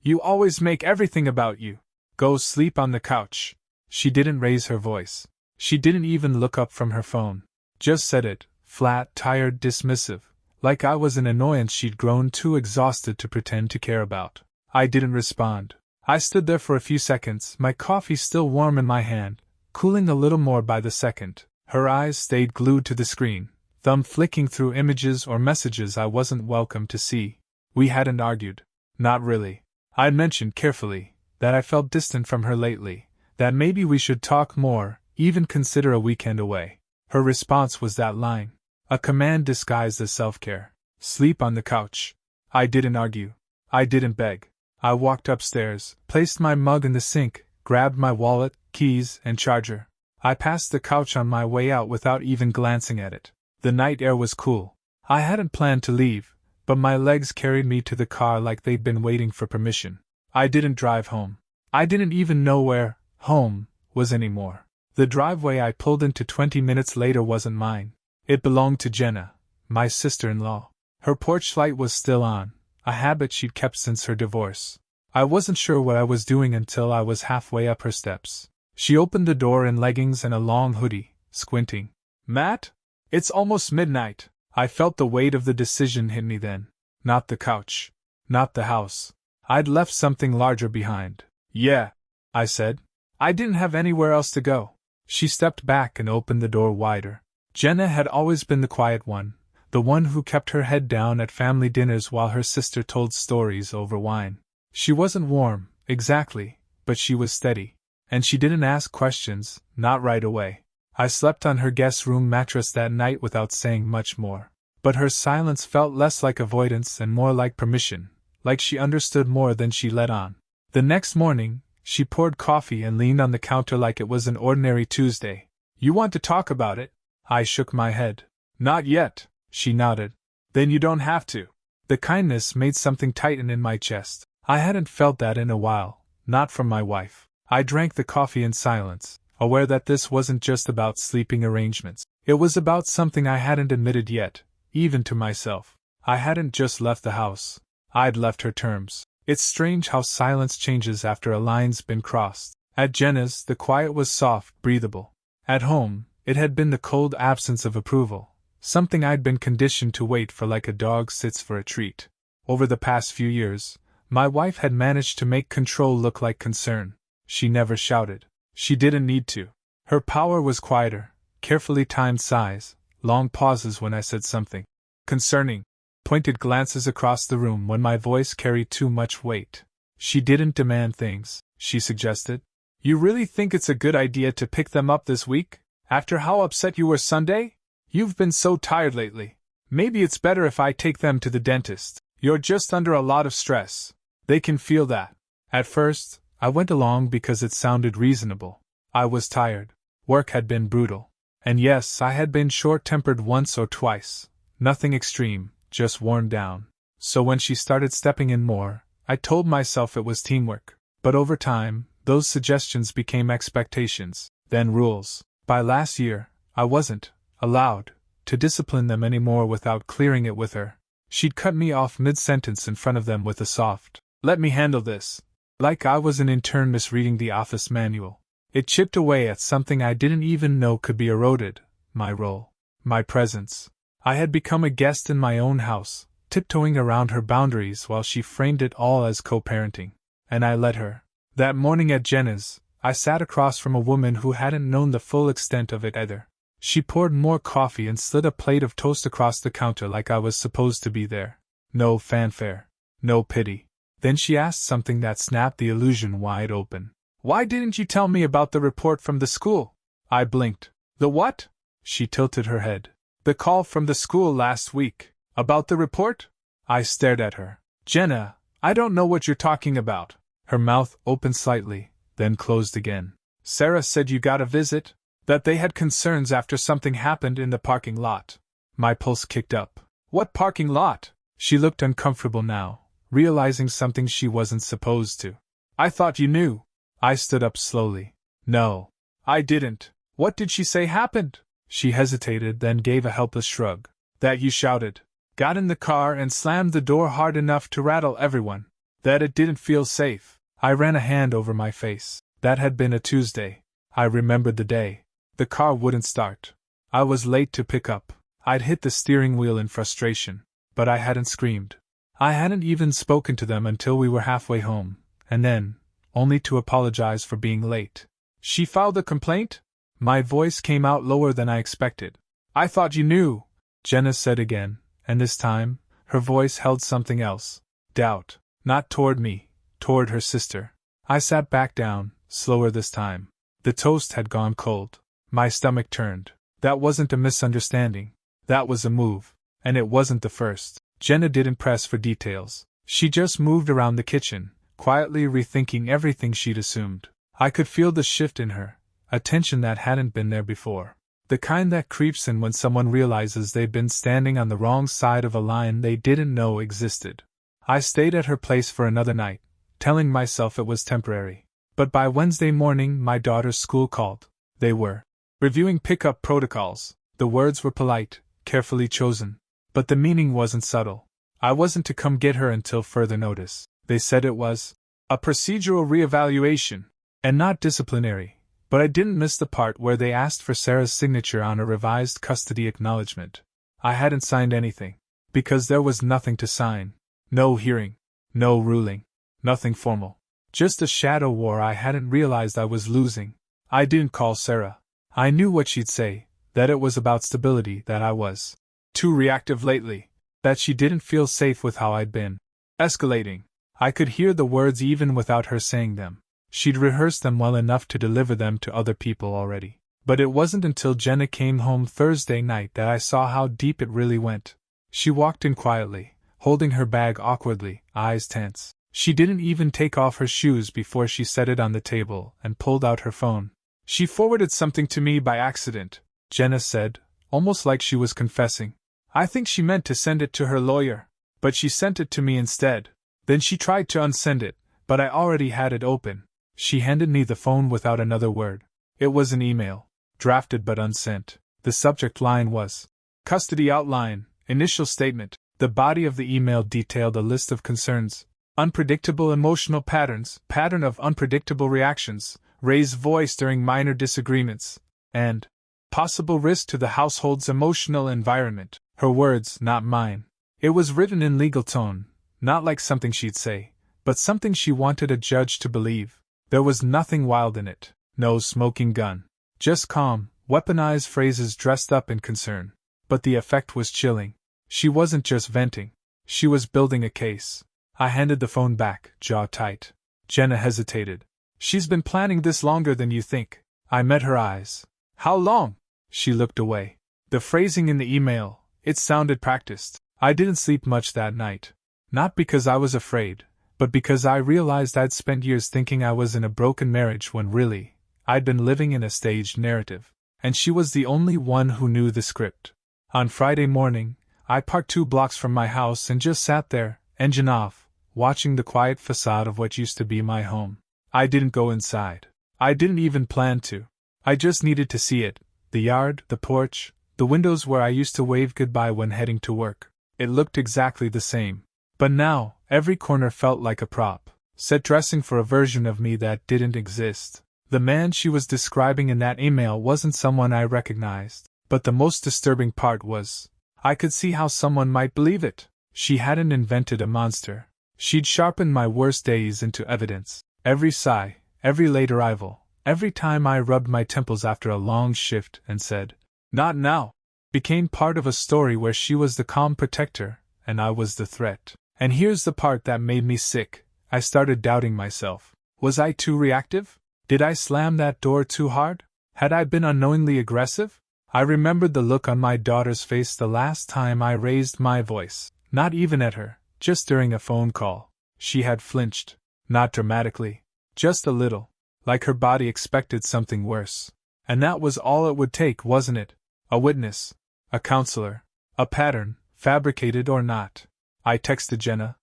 You always make everything about you. Go sleep on the couch. She didn't raise her voice. She didn't even look up from her phone. Just said it, flat, tired, dismissive, like I was an annoyance she'd grown too exhausted to pretend to care about. I didn't respond. I stood there for a few seconds, my coffee still warm in my hand, cooling a little more by the second. Her eyes stayed glued to the screen, thumb flicking through images or messages I wasn't welcome to see. We hadn't argued. Not really. I'd mentioned carefully that I felt distant from her lately, that maybe we should talk more, even consider a weekend away. Her response was that line. A command disguised as self-care. Sleep on the couch. I didn't argue. I didn't beg. I walked upstairs, placed my mug in the sink, grabbed my wallet, keys, and charger. I passed the couch on my way out without even glancing at it. The night air was cool. I hadn't planned to leave, but my legs carried me to the car like they'd been waiting for permission. I didn't drive home. I didn't even know where home was anymore. The driveway I pulled into 20 minutes later wasn't mine. It belonged to Jenna, my sister-in-law. Her porch light was still on, a habit she'd kept since her divorce. I wasn't sure what I was doing until I was halfway up her steps. She opened the door in leggings and a long hoodie, squinting. Matt? It's almost midnight. I felt the weight of the decision hit me then. Not the couch. Not the house. I'd left something larger behind. Yeah, I said. I didn't have anywhere else to go. She stepped back and opened the door wider. Jenna had always been the quiet one, the one who kept her head down at family dinners while her sister told stories over wine. She wasn't warm, exactly, but she was steady. And she didn't ask questions, not right away. I slept on her guest room mattress that night without saying much more. But her silence felt less like avoidance and more like permission, like she understood more than she let on. The next morning, she poured coffee and leaned on the counter like it was an ordinary Tuesday. You want to talk about it? I shook my head. Not yet, she nodded. Then you don't have to. The kindness made something tighten in my chest. I hadn't felt that in a while, not from my wife. I drank the coffee in silence, aware that this wasn't just about sleeping arrangements. It was about something I hadn't admitted yet, even to myself. I hadn't just left the house. I'd left her terms. It's strange how silence changes after a line's been crossed. At Jenna's, the quiet was soft, breathable. At home, it had been the cold absence of approval, something I'd been conditioned to wait for like a dog sits for a treat. Over the past few years, my wife had managed to make control look like concern. She never shouted. She didn't need to. Her power was quieter, carefully timed sighs, long pauses when I said something concerning, pointed glances across the room when my voice carried too much weight. She didn't demand things, she suggested. You really think it's a good idea to pick them up this week? After how upset you were Sunday? You've been so tired lately. Maybe it's better if I take them to the dentist. You're just under a lot of stress. They can feel that. At first, I went along because it sounded reasonable. I was tired. Work had been brutal. And yes, I had been short-tempered once or twice. Nothing extreme, just worn down. So when she started stepping in more, I told myself it was teamwork. But over time, those suggestions became expectations, then rules. By last year, I wasn't allowed to discipline them anymore without clearing it with her. She'd cut me off mid-sentence in front of them with a soft, "Let me handle this," like I was an intern misreading the office manual. It chipped away at something I didn't even know could be eroded, my role, my presence. I had become a guest in my own house, tiptoeing around her boundaries while she framed it all as co-parenting. And I let her. That morning at Jenna's, I sat across from a woman who hadn't known the full extent of it either. She poured more coffee and slid a plate of toast across the counter like I was supposed to be there. No fanfare. No pity. Then she asked something that snapped the illusion wide open. Why didn't you tell me about the report from the school? I blinked. The what? She tilted her head. The call from the school last week. About the report? I stared at her. Jenna, I don't know what you're talking about. Her mouth opened slightly, then closed again. Sarah said you got a visit? That they had concerns after something happened in the parking lot. My pulse kicked up. What parking lot? She looked uncomfortable now, realizing something she wasn't supposed to. I thought you knew. I stood up slowly. No, I didn't. What did she say happened? She hesitated, then gave a helpless shrug. That you shouted, got in the car and slammed the door hard enough to rattle everyone. That it didn't feel safe. I ran a hand over my face. That had been a Tuesday. I remembered the day. The car wouldn't start. I was late to pick up. I'd hit the steering wheel in frustration. But I hadn't screamed. I hadn't even spoken to them until we were halfway home, and then, only to apologize for being late. She filed a complaint? My voice came out lower than I expected. I thought you knew, Jenna said again, and this time, her voice held something else. Doubt. Not toward me, toward her sister. I sat back down, slower this time. The toast had gone cold. My stomach turned. That wasn't a misunderstanding. That was a move. And it wasn't the first. Jenna didn't press for details. She just moved around the kitchen, quietly rethinking everything she'd assumed. I could feel the shift in her, a tension that hadn't been there before. The kind that creeps in when someone realizes they've been standing on the wrong side of a line they didn't know existed. I stayed at her place for another night, telling myself it was temporary. But by Wednesday morning my daughter's school called. They were reviewing pickup protocols. The words were polite, carefully chosen. But the meaning wasn't subtle. I wasn't to come get her until further notice. They said it was a procedural reevaluation, and not disciplinary. But I didn't miss the part where they asked for Sarah's signature on a revised custody acknowledgement. I hadn't signed anything, because there was nothing to sign. No hearing, no ruling, nothing formal. Just a shadow war I hadn't realized I was losing. I didn't call Sarah. I knew what she'd say, that it was about stability, that I was too reactive lately, that she didn't feel safe with how I'd been escalating. I could hear the words even without her saying them. She'd rehearsed them well enough to deliver them to other people already. But it wasn't until Jenna came home Thursday night that I saw how deep it really went. She walked in quietly, holding her bag awkwardly, eyes tense. She didn't even take off her shoes before she set it on the table and pulled out her phone. She forwarded something to me by accident, Jenna said, almost like she was confessing. I think she meant to send it to her lawyer, but she sent it to me instead. Then she tried to unsend it, but I already had it open. She handed me the phone without another word. It was an email, drafted but unsent. The subject line was Custody Outline, Initial Statement. The body of the email detailed a list of concerns: unpredictable emotional patterns, pattern of unpredictable reactions, raised voice during minor disagreements, and possible risk to the household's emotional environment. Her words, not mine. It was written in legal tone, not like something she'd say, but something she wanted a judge to believe. There was nothing wild in it, no smoking gun. Just calm, weaponized phrases dressed up in concern. But the effect was chilling. She wasn't just venting. She was building a case. I handed the phone back, jaw tight. Jenna hesitated. She's been planning this longer than you think. I met her eyes. How long? She looked away. The phrasing in the email, it sounded practiced. I didn't sleep much that night. Not because I was afraid, but because I realized I'd spent years thinking I was in a broken marriage when really, I'd been living in a staged narrative. And she was the only one who knew the script. On Friday morning, I parked 2 blocks from my house and just sat there, engine off, watching the quiet facade of what used to be my home. I didn't go inside. I didn't even plan to. I just needed to see it. The yard, the porch, the windows where I used to wave goodbye when heading to work. It looked exactly the same. But now, every corner felt like a prop, set dressing for a version of me that didn't exist. The man she was describing in that email wasn't someone I recognized. But the most disturbing part was, I could see how someone might believe it. She hadn't invented a monster. She'd sharpened my worst days into evidence. Every sigh, every late arrival, every time I rubbed my temples after a long shift and said, "Not now," became part of a story where she was the calm protector, and I was the threat. And here's the part that made me sick. I started doubting myself. Was I too reactive? Did I slam that door too hard? Had I been unknowingly aggressive? I remembered the look on my daughter's face the last time I raised my voice. Not even at her, just during a phone call. She had flinched. Not dramatically. Just a little. Like her body expected something worse. And that was all it would take, wasn't it? A witness. A counselor. A pattern, fabricated or not. I texted Jenna.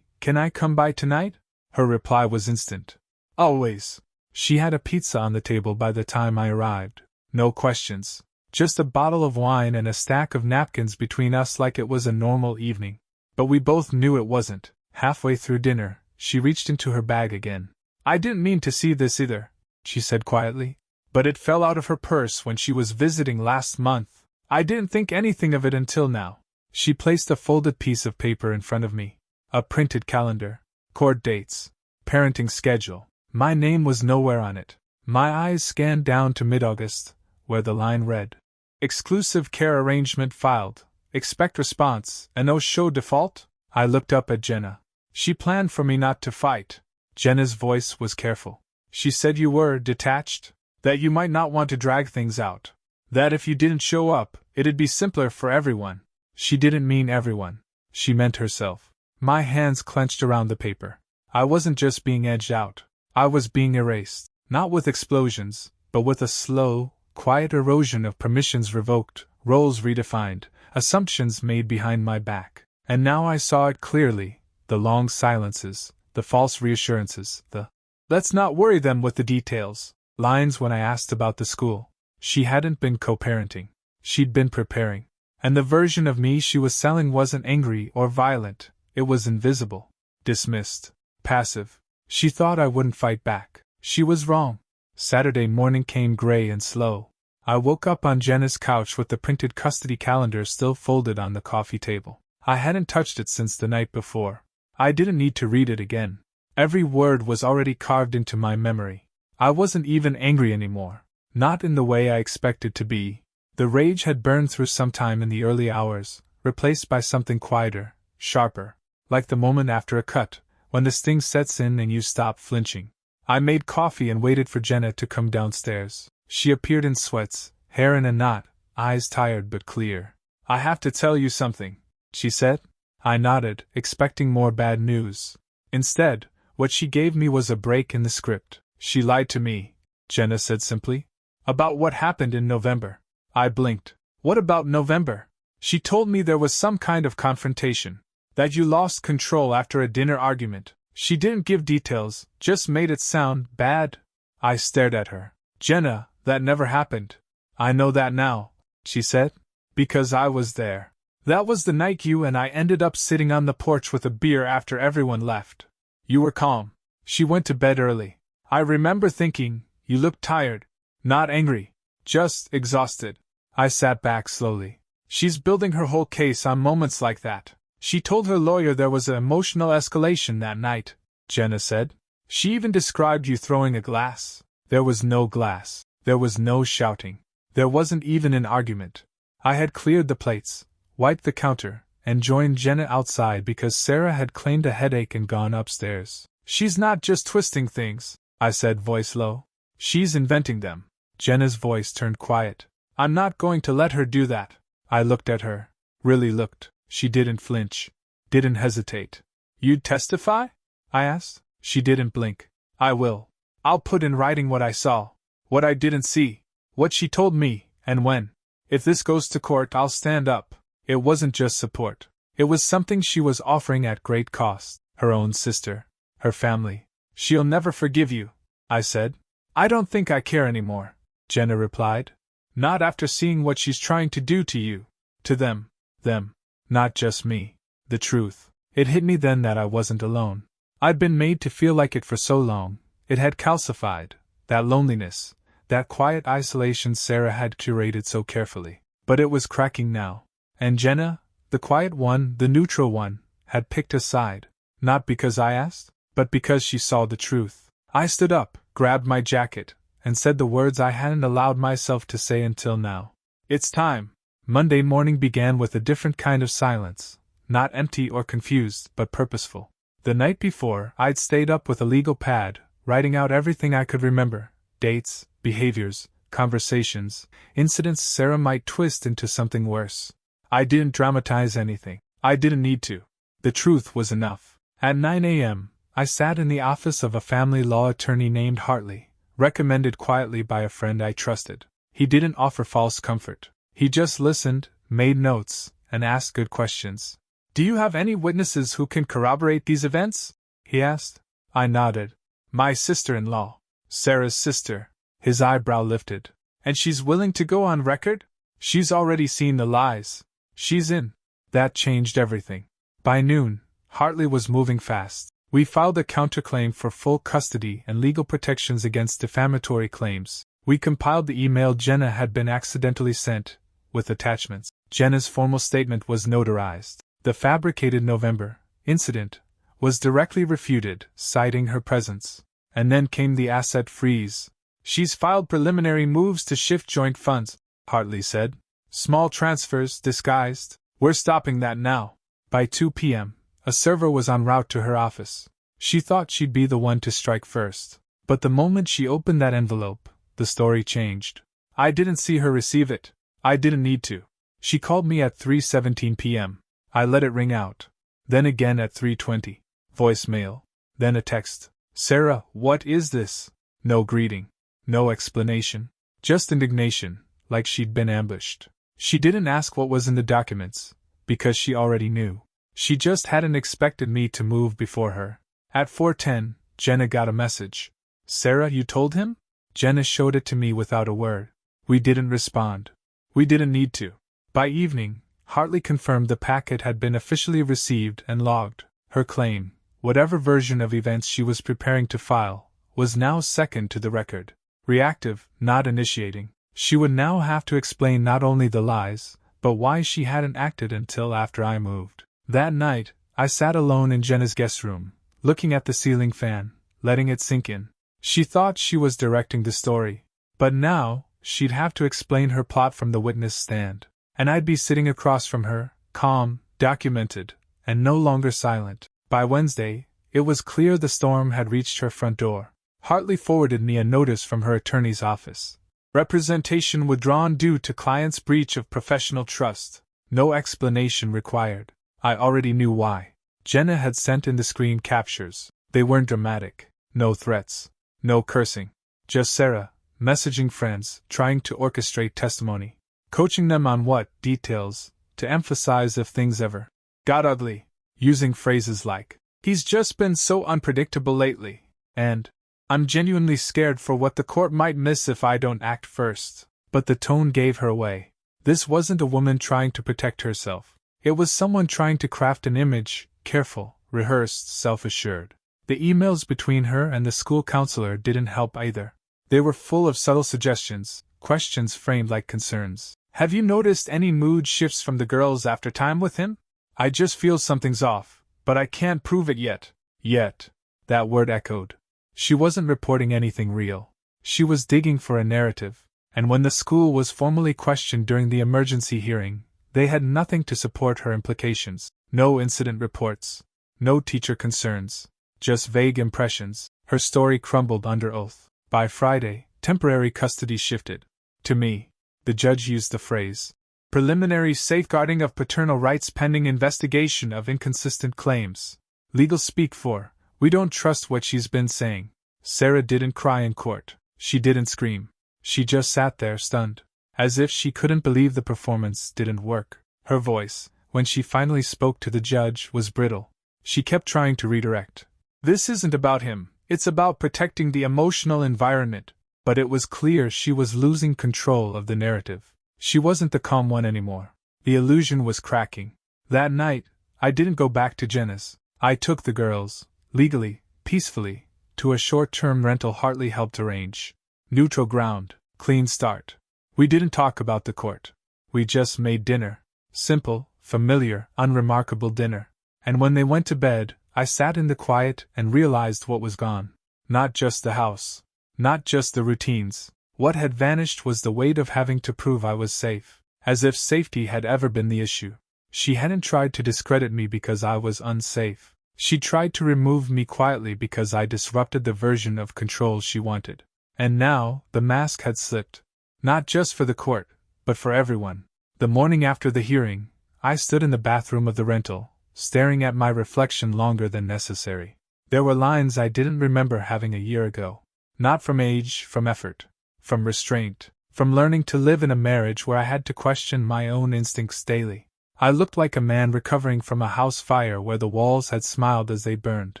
Can I come by tonight? Her reply was instant. Always. She had a pizza on the table by the time I arrived. No questions. Just a bottle of wine and a stack of napkins between us like it was a normal evening. But we both knew it wasn't. Halfway through dinner, she reached into her bag again. I didn't mean to see this either, she said quietly. But it fell out of her purse when she was visiting last month. I didn't think anything of it until now. She placed a folded piece of paper in front of me. A printed calendar. Court dates. Parenting schedule. My name was nowhere on it. My eyes scanned down to mid-August, where the line read, "Exclusive care arrangement filed. Expect response, and no show default?" I looked up at Jenna. She planned for me not to fight. Jenna's voice was careful. She said you were detached, that you might not want to drag things out, that if you didn't show up, it'd be simpler for everyone. She didn't mean everyone. She meant herself. My hands clenched around the paper. I wasn't just being edged out. I was being erased, not with explosions, but with a slow, quiet erosion of permissions revoked, roles redefined, assumptions made behind my back. And now I saw it clearly, the long silences, the false reassurances, the "let's not worry them with the details" lines when I asked about the school. She hadn't been co-parenting. She'd been preparing. And the version of me she was selling wasn't angry or violent, it was invisible. Dismissed. Passive. She thought I wouldn't fight back. She was wrong. Saturday morning came gray and slow. I woke up on Jenna's couch with the printed custody calendar still folded on the coffee table. I hadn't touched it since the night before. I didn't need to read it again. Every word was already carved into my memory. I wasn't even angry anymore. Not in the way I expected to be. The rage had burned through sometime in the early hours, replaced by something quieter, sharper, like the moment after a cut, when the sting sets in and you stop flinching. I made coffee and waited for Jenna to come downstairs. She appeared in sweats, hair in a knot, eyes tired but clear. "I have to tell you something," she said. I nodded, expecting more bad news. Instead, what she gave me was a break in the script. "She lied to me," Jenna said simply. "About what happened in November." I blinked. "What about November?" "She told me there was some kind of confrontation. That you lost control after a dinner argument. She didn't give details, just made it sound bad." I stared at her. "Jenna, that never happened." "I know that now," she said. "Because I was there. That was the night you and I ended up sitting on the porch with a beer after everyone left. You were calm. She went to bed early. I remember thinking, you looked tired. Not angry. Just exhausted." I sat back slowly. "She's building her whole case on moments like that. She told her lawyer there was an emotional escalation that night," Jenna said. "She even described you throwing a glass." There was no glass. There was no shouting. There wasn't even an argument. I had cleared the plates, wiped the counter, and joined Jenna outside because Sarah had claimed a headache and gone upstairs. "She's not just twisting things," I said, voice low. "She's inventing them." Jenna's voice turned quiet. "I'm not going to let her do that." I looked at her. Really looked. She didn't flinch. Didn't hesitate. "You'd testify?" I asked. She didn't blink. "I will. I'll put in writing what I saw. What I didn't see. What she told me, and when. If this goes to court, I'll stand up." It wasn't just support. It was something she was offering at great cost. Her own sister. Her family. "She'll never forgive you," I said. "I don't think I care anymore," Jenna replied. "Not after seeing what she's trying to do to you. To them. Them. Not just me." The truth. It hit me then that I wasn't alone. I'd been made to feel like it for so long. It had calcified. That loneliness. That quiet isolation Sarah had curated so carefully. But it was cracking now. And Jenna, the quiet one, the neutral one, had picked a side. Not because I asked, but because she saw the truth. I stood up, grabbed my jacket, and said the words I hadn't allowed myself to say until now. "It's time." Monday morning began with a different kind of silence. Not empty or confused, but purposeful. The night before, I'd stayed up with a legal pad, writing out everything I could remember. Dates, behaviors, conversations, incidents Sarah might twist into something worse. I didn't dramatize anything. I didn't need to. The truth was enough. At 9 a.m., I sat in the office of a family law attorney named Hartley, recommended quietly by a friend I trusted. He didn't offer false comfort. He just listened, made notes, and asked good questions. "Do you have any witnesses who can corroborate these events?" he asked. I nodded. "My sister-in-law." "Sarah's sister." His eyebrow lifted. "And she's willing to go on record?" "She's already seen the lies. She's in." That changed everything. By noon, Hartley was moving fast. We filed a counterclaim for full custody and legal protections against defamatory claims. We compiled the email Jenna had been accidentally sent, with attachments. Jenna's formal statement was notarized. The fabricated November incident was directly refuted, citing her presence. And then came the asset freeze. She's filed preliminary moves to shift joint funds, Hartley said. Small transfers, disguised. We're stopping that now. By 2 p.m., a server was en route to her office. She thought she'd be the one to strike first. But the moment she opened that envelope, the story changed. I didn't see her receive it. I didn't need to. She called me at 3:17 p.m. I let it ring out. Then again at 3:20. Voicemail. Then a text. Sarah, what is this? No greeting. No explanation. Just indignation, like she'd been ambushed. She didn't ask what was in the documents, because she already knew. She just hadn't expected me to move before her. At 4:10, Jenna got a message. Sarah, you told him? Jenna showed it to me without a word. We didn't respond. We didn't need to. By evening, Hartley confirmed the packet had been officially received and logged. Her claim, whatever version of events she was preparing to file, was now second to the record. Reactive, not initiating. She would now have to explain not only the lies, but why she hadn't acted until after I moved. That night, I sat alone in Jenna's guest room, looking at the ceiling fan, letting it sink in. She thought she was directing the story, but now, she'd have to explain her plot from the witness stand. And I'd be sitting across from her, calm, documented, and no longer silent. By Wednesday, it was clear the storm had reached her front door. Hartley forwarded me a notice from her attorney's office. Representation withdrawn due to client's breach of professional trust. No explanation required. I already knew why. Jenna had sent in the screen captures. They weren't dramatic. No threats. No cursing. Just Sarah, messaging friends, trying to orchestrate testimony. Coaching them on what details to emphasize if things ever got ugly. Using phrases like, he's just been so unpredictable lately, and I'm genuinely scared for what the court might miss if I don't act first. But the tone gave her away. This wasn't a woman trying to protect herself. It was someone trying to craft an image, careful, rehearsed, self-assured. The emails between her and the school counselor didn't help either. They were full of subtle suggestions, questions framed like concerns. Have you noticed any mood shifts from the girls after time with him? I just feel something's off, but I can't prove it yet. Yet. That word echoed. She wasn't reporting anything real. She was digging for a narrative, and when the school was formally questioned during the emergency hearing, they had nothing to support her implications. No incident reports. No teacher concerns. Just vague impressions. Her story crumbled under oath. By Friday, temporary custody shifted. To me, the judge used the phrase, preliminary safeguarding of paternal rights pending investigation of inconsistent claims. Legal speak for, we don't trust what she's been saying. Sarah didn't cry in court. She didn't scream. She just sat there stunned, as if she couldn't believe the performance didn't work. Her voice, when she finally spoke to the judge, was brittle. She kept trying to redirect. This isn't about him, it's about protecting the emotional environment. But it was clear she was losing control of the narrative. She wasn't the calm one anymore. The illusion was cracking. That night, I didn't go back to Jenna's. I took the girls, legally, peacefully, to a short-term rental Hartley helped arrange. Neutral ground, clean start. We didn't talk about the court. We just made dinner. Simple, familiar, unremarkable dinner. And when they went to bed, I sat in the quiet and realized what was gone. Not just the house. Not just the routines. What had vanished was the weight of having to prove I was safe. As if safety had ever been the issue. She hadn't tried to discredit me because I was unsafe. She tried to remove me quietly because I disrupted the version of control she wanted. And now, the mask had slipped. Not just for the court, but for everyone. The morning after the hearing, I stood in the bathroom of the rental, staring at my reflection longer than necessary. There were lines I didn't remember having a year ago. Not from age, from effort, from restraint, from learning to live in a marriage where I had to question my own instincts daily. I looked like a man recovering from a house fire where the walls had smiled as they burned.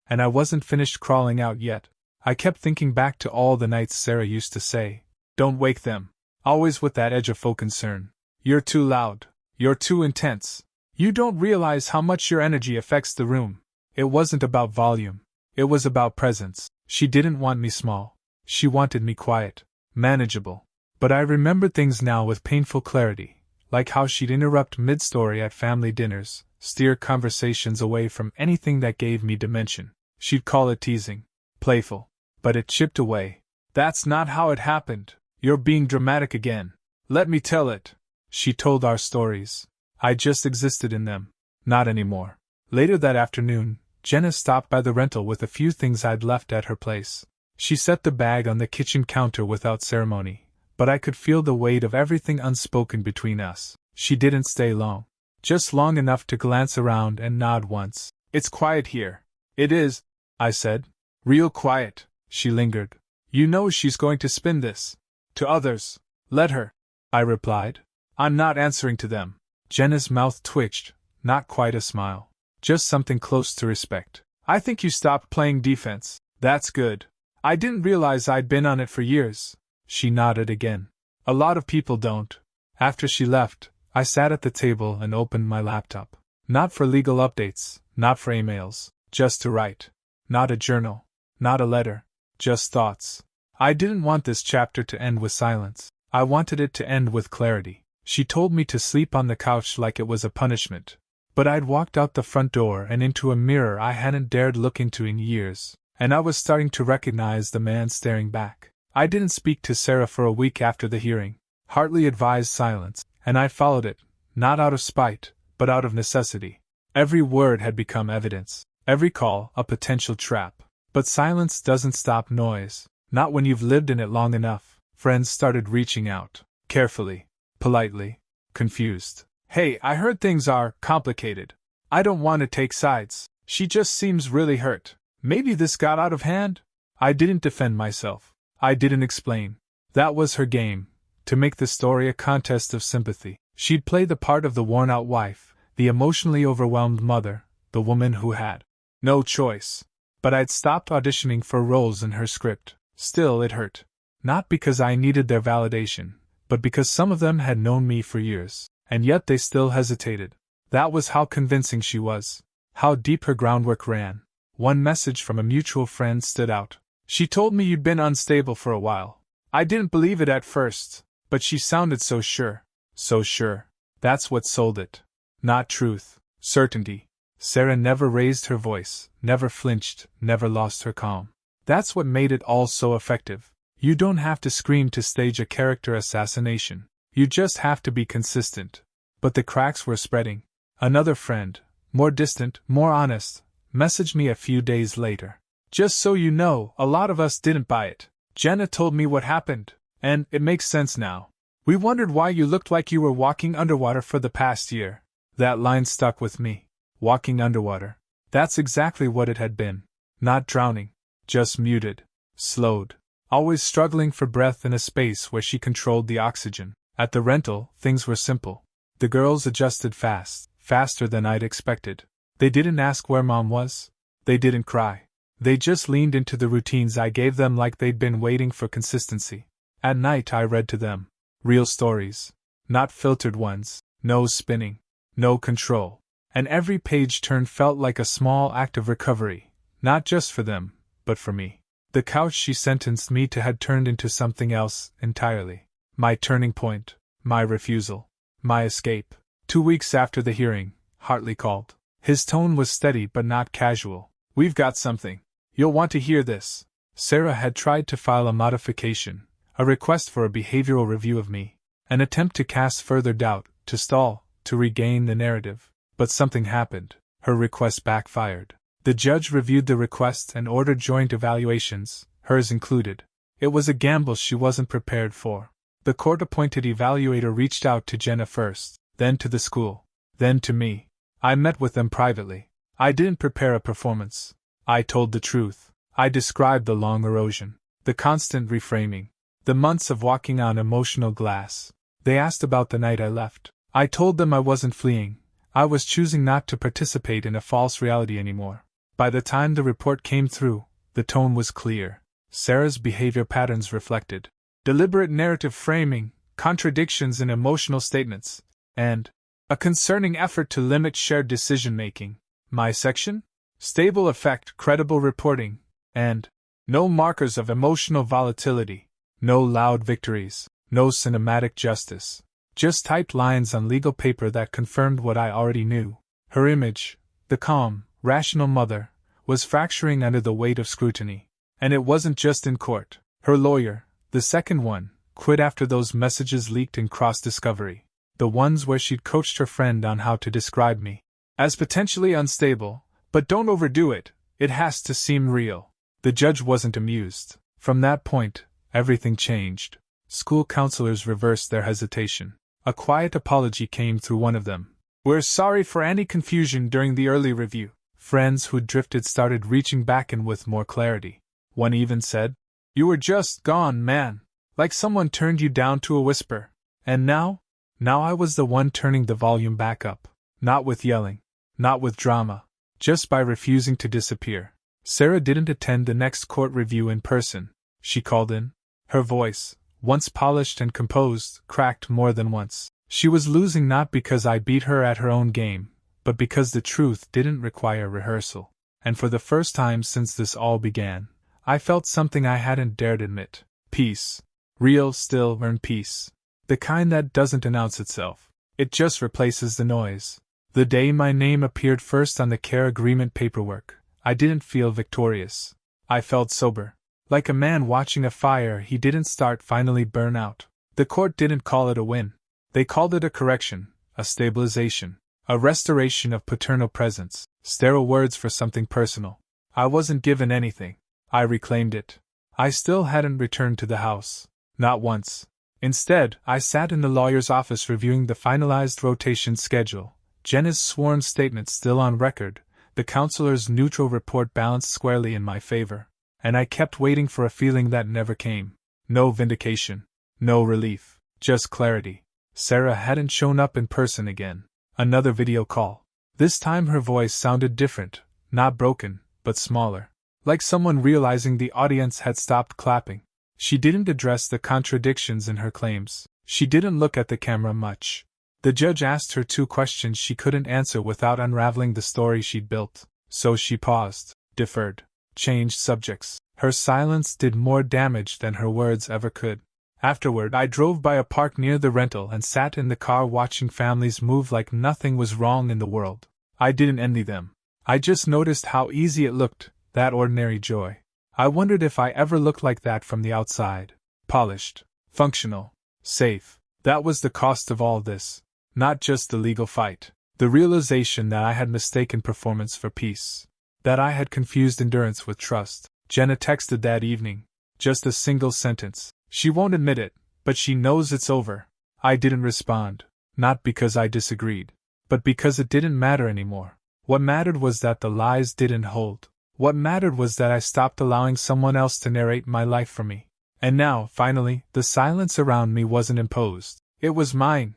And I wasn't finished crawling out yet. I kept thinking back to all the nights Sarah used to say, "Don't wake them," always with that edge of faux concern. "You're too loud. You're too intense. You don't realize how much your energy affects the room. It wasn't about volume. It was about presence. She didn't want me small. She wanted me quiet, manageable. But I remembered things now with painful clarity, like how she'd interrupt mid-story at family dinners, steer conversations away from anything that gave me dimension. She'd call it teasing, playful, but it chipped away. That's not how it happened. You're being dramatic again. Let me tell it. She told our stories. I just existed in them. Not anymore. Later that afternoon, Jenna stopped by the rental with a few things I'd left at her place. She set the bag on the kitchen counter without ceremony, but I could feel the weight of everything unspoken between us. She didn't stay long. Just long enough to glance around and nod once. It's quiet here. It is, I said. Real quiet. She lingered. You know she's going to spin this. To others. Let her. I replied. I'm not answering to them. Jenna's mouth twitched, not quite a smile. Just something close to respect. I think you stopped playing defense. That's good. I didn't realize I'd been on it for years. She nodded again. A lot of people don't. After she left, I sat at the table and opened my laptop. Not for legal updates, not for emails, just to write. Not a journal, not a letter, just thoughts. I didn't want this chapter to end with silence. I wanted it to end with clarity. She told me to sleep on the couch like it was a punishment. But I'd walked out the front door and into a mirror I hadn't dared look into in years, and I was starting to recognize the man staring back. I didn't speak to Sarah for a week after the hearing. Hartley advised silence, and I followed it, not out of spite, but out of necessity. Every word had become evidence, every call a potential trap. But silence doesn't stop noise, not when you've lived in it long enough. Friends started reaching out, carefully. Politely, confused. Hey, I heard things are complicated. I don't want to take sides. She just seems really hurt. Maybe this got out of hand? I didn't defend myself. I didn't explain. That was her game, to make the story a contest of sympathy. She'd play the part of the worn-out wife, the emotionally overwhelmed mother, the woman who had no choice. But I'd stopped auditioning for roles in her script. Still, it hurt. Not because I needed their validation, but because some of them had known me for years, and yet they still hesitated. That was how convincing she was, how deep her groundwork ran. One message from a mutual friend stood out. She told me you'd been unstable for a while. I didn't believe it at first, but she sounded so sure. So sure. That's what sold it. Not truth, certainty. Sarah never raised her voice, never flinched, never lost her calm. That's what made it all so effective. You don't have to scream to stage a character assassination. You just have to be consistent. But the cracks were spreading. Another friend, more distant, more honest, messaged me a few days later. Just so you know, a lot of us didn't buy it. Jenna told me what happened, and it makes sense now. We wondered why you looked like you were walking underwater for the past year. That line stuck with me. Walking underwater. That's exactly what it had been. Not drowning. Just muted. Slowed. Always struggling for breath in a space where she controlled the oxygen. At the rental, things were simple. The girls adjusted fast, faster than I'd expected. They didn't ask where Mom was. They didn't cry. They just leaned into the routines I gave them like they'd been waiting for consistency. At night I read to them. Real stories. Not filtered ones. No spinning. No control. And every page turn felt like a small act of recovery. Not just for them, but for me. The couch she sentenced me to had turned into something else entirely. My turning point. My refusal. My escape. 2 weeks after the hearing, Hartley called. His tone was steady but not casual. We've got something. You'll want to hear this. Sarah had tried to file a modification, a request for a behavioral review of me, an attempt to cast further doubt, to stall, to regain the narrative. But something happened. Her request backfired. The judge reviewed the request and ordered joint evaluations, hers included. It was a gamble she wasn't prepared for. The court-appointed evaluator reached out to Jenna first, then to the school, then to me. I met with them privately. I didn't prepare a performance. I told the truth. I described the long erosion, the constant reframing, the months of walking on emotional glass. They asked about the night I left. I told them I wasn't fleeing. I was choosing not to participate in a false reality anymore. By the time the report came through, the tone was clear. Sarah's behavior patterns reflected deliberate narrative framing, contradictions in emotional statements, and A concerning effort to limit shared decision-making. My section? Stable effect, credible reporting, and no markers of emotional volatility, no loud victories, no cinematic justice. Just typed lines on legal paper that confirmed what I already knew. Her image, the calm, rational mother, was fracturing under the weight of scrutiny. And it wasn't just in court. Her lawyer, the second one, quit after those messages leaked in cross-discovery. The ones where she'd coached her friend on how to describe me as potentially unstable. But don't overdo it, it has to seem real. The judge wasn't amused. From that point, everything changed. School counselors reversed their hesitation. A quiet apology came through one of them. We're sorry for any confusion during the early review. Friends who'd drifted started reaching back in with more clarity. One even said, "You were just gone, man. Like someone turned you down to a whisper." And now I was the one turning the volume back up. Not with yelling. Not with drama. Just by refusing to disappear. Sarah didn't attend the next court review in person. She called in. Her voice, once polished and composed, cracked more than once. She was losing not because I beat her at her own game, but because the truth didn't require rehearsal. And for the first time since this all began, I felt something I hadn't dared admit. Peace. Real, still, earned peace. The kind that doesn't announce itself. It just replaces the noise. The day my name appeared first on the care agreement paperwork, I didn't feel victorious. I felt sober. Like a man watching a fire he didn't start finally burn out. The court didn't call it a win. They called it a correction, a stabilization, a restoration of paternal presence. Sterile words for something personal. I wasn't given anything. I reclaimed it. I still hadn't returned to the house. Not once. Instead, I sat in the lawyer's office reviewing the finalized rotation schedule. Jenna's sworn statement still on record, the counselor's neutral report balanced squarely in my favor, and I kept waiting for a feeling that never came. No vindication. No relief. Just clarity. Sarah hadn't shown up in person again. Another video call. This time her voice sounded different, not broken, but smaller. Like someone realizing the audience had stopped clapping. She didn't address the contradictions in her claims. She didn't look at the camera much. The judge asked her 2 questions she couldn't answer without unraveling the story she'd built. So she paused, deferred, changed subjects. Her silence did more damage than her words ever could. Afterward, I drove by a park near the rental and sat in the car watching families move like nothing was wrong in the world. I didn't envy them. I just noticed how easy it looked, that ordinary joy. I wondered if I ever looked like that from the outside. Polished, functional, safe. That was the cost of all this. Not just the legal fight. The realization that I had mistaken performance for peace. That I had confused endurance with trust. Jenna texted that evening. Just a single sentence. She won't admit it, but she knows it's over. I didn't respond. Not because I disagreed, but because it didn't matter anymore. What mattered was that the lies didn't hold. What mattered was that I stopped allowing someone else to narrate my life for me. And now, finally, the silence around me wasn't imposed. It was mine.